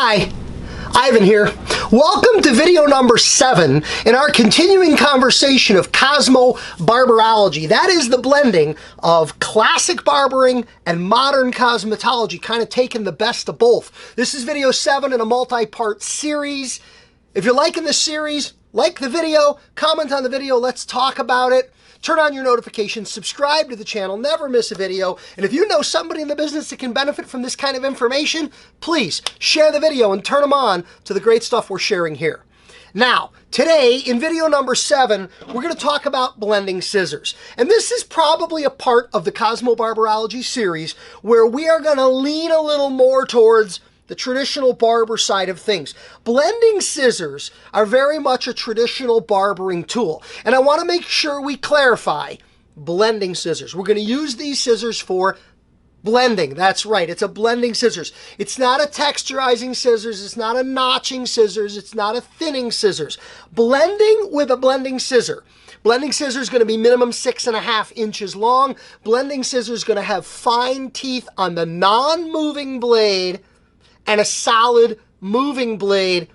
Hi, Ivan here. Welcome to video number 7 in our continuing conversation of cosmo-barber-ology. That is the blending of classic barbering and modern cosmetology, kind of taking the best of both. This is video 7 in a multi-part series. If you're liking this series, like the video, comment on the video, let's talk about it. Turn on your notifications, subscribe to the channel, never miss a video. And if you know somebody in the business that can benefit from this kind of information, please share the video and turn them on to the great stuff we're sharing here. Now, today in video number 7, we're going to talk about blending scissors. And this is probably a part of the cosmo-barber-ology series where we are going to lean a little more towards the traditional barber side of things. Blending scissors are very much a traditional barbering tool. And I want to make sure we clarify blending scissors. We're going to use these scissors for blending. That's right. It's a blending scissors. It's not a texturizing scissors. It's not a notching scissors. It's not a thinning scissors. Blending with a blending scissor. Blending scissor is going to be minimum 6.5 inches long. Blending scissor is going to have fine teeth on the non-moving blade and a solid moving blade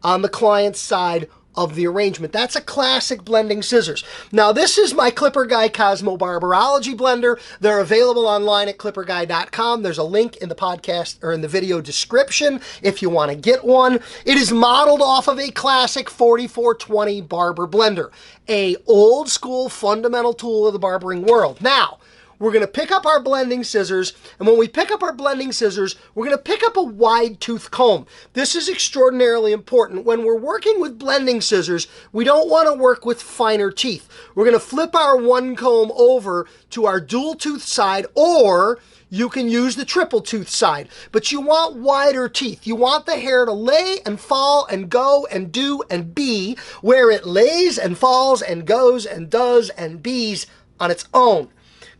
on the client's side of the arrangement. That's a classic blending scissors. Now, this is my Clipper Guy Cosmo-Barber-ology blender. They're available online at clipperguy.com. There's a link in the podcast or in the video description if you want to get one. It is modeled off of a classic 4420 barber blender, a old school fundamental tool of the barbering world. Now, we're going to pick up our blending scissors, and when we pick up our blending scissors, we're going to pick up a wide tooth comb. This is extraordinarily important. When we're working with blending scissors, we don't want to work with finer teeth. We're going to flip our one comb over to our dual tooth side, or you can use the triple tooth side, but you want wider teeth. You want the hair to lay and fall and go and do and be where it lays and falls and goes and does and bees on its own.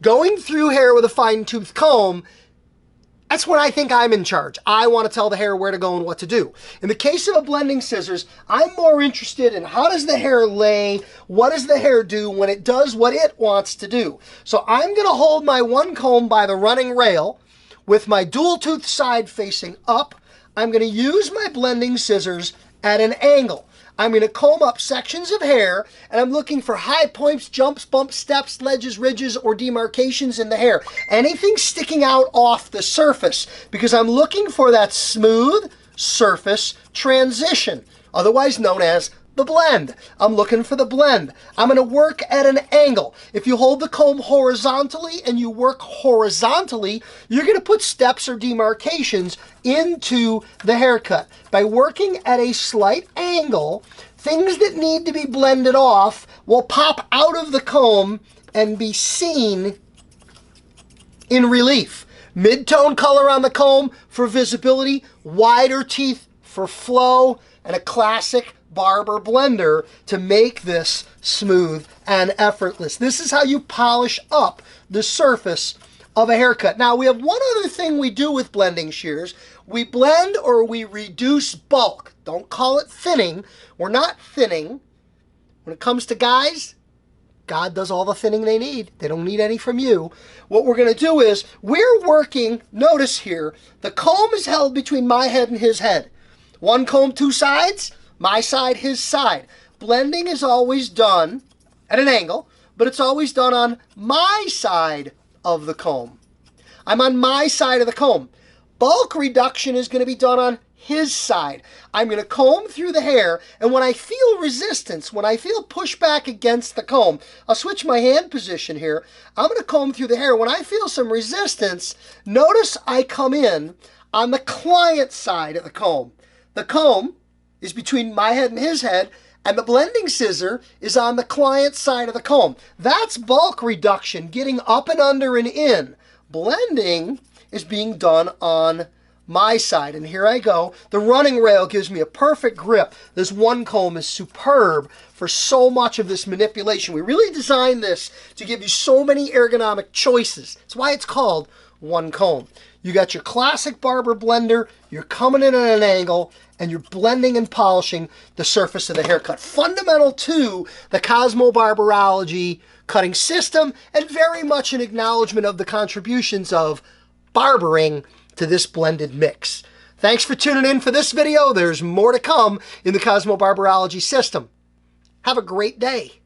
Going through hair with a fine-tooth comb, that's when I think I'm in charge. I want to tell the hair where to go and what to do. In the case of a blending scissors, I'm more interested in how does the hair lay, what does the hair do when it does what it wants to do. So I'm going to hold my one comb by the running rail with my dual tooth side facing up. I'm going to use my blending scissors at an angle. I'm going to comb up sections of hair, and I'm looking for high points, jumps, bumps, steps, ledges, ridges, or demarcations in the hair. Anything sticking out off the surface, because I'm looking for that smooth surface transition, otherwise known as the blend. I'm looking for the blend. I'm going to work at an angle. If you hold the comb horizontally and you work horizontally, you're going to put steps or demarcations into the haircut. By working at a slight angle, things that need to be blended off will pop out of the comb and be seen in relief. Mid-tone color on the comb for visibility, wider teeth for flow, and a classic barber blender to make this smooth and effortless. This is how you polish up the surface of a haircut. Now, we have one other thing we do with blending shears. We blend or we reduce bulk. Don't call it thinning. We're not thinning. When it comes to guys, God does all the thinning they need. They don't need any from you. What we're going to do is we're working, notice here, the comb is held between my head and his head. One comb, two sides. My side, his side. Blending is always done at an angle, but it's always done on my side of the comb. I'm on my side of the comb. Bulk reduction is going to be done on his side. I'm going to comb through the hair, and when I feel resistance, when I feel pushback against the comb, I'll switch my hand position here. I'm going to comb through the hair. When I feel some resistance, notice I come in on the client side of the comb. The comb is between my head and his head, and the blending scissor is on the client side of the comb. That's bulk reduction, getting up and under and in. Blending is being done on my side, and here I go. The running rail gives me a perfect grip. This one comb is superb for so much of this manipulation. We really designed this to give you so many ergonomic choices. That's why it's called one comb. You got your classic barber blender, you're coming in at an angle, and you're blending and polishing the surface of the haircut. Fundamental to the cosmo-barber-ology cutting system, and very much an acknowledgement of the contributions of barbering to this blended mix. Thanks for tuning in for this video. There's more to come in the cosmo-barber-ology system. Have a great day.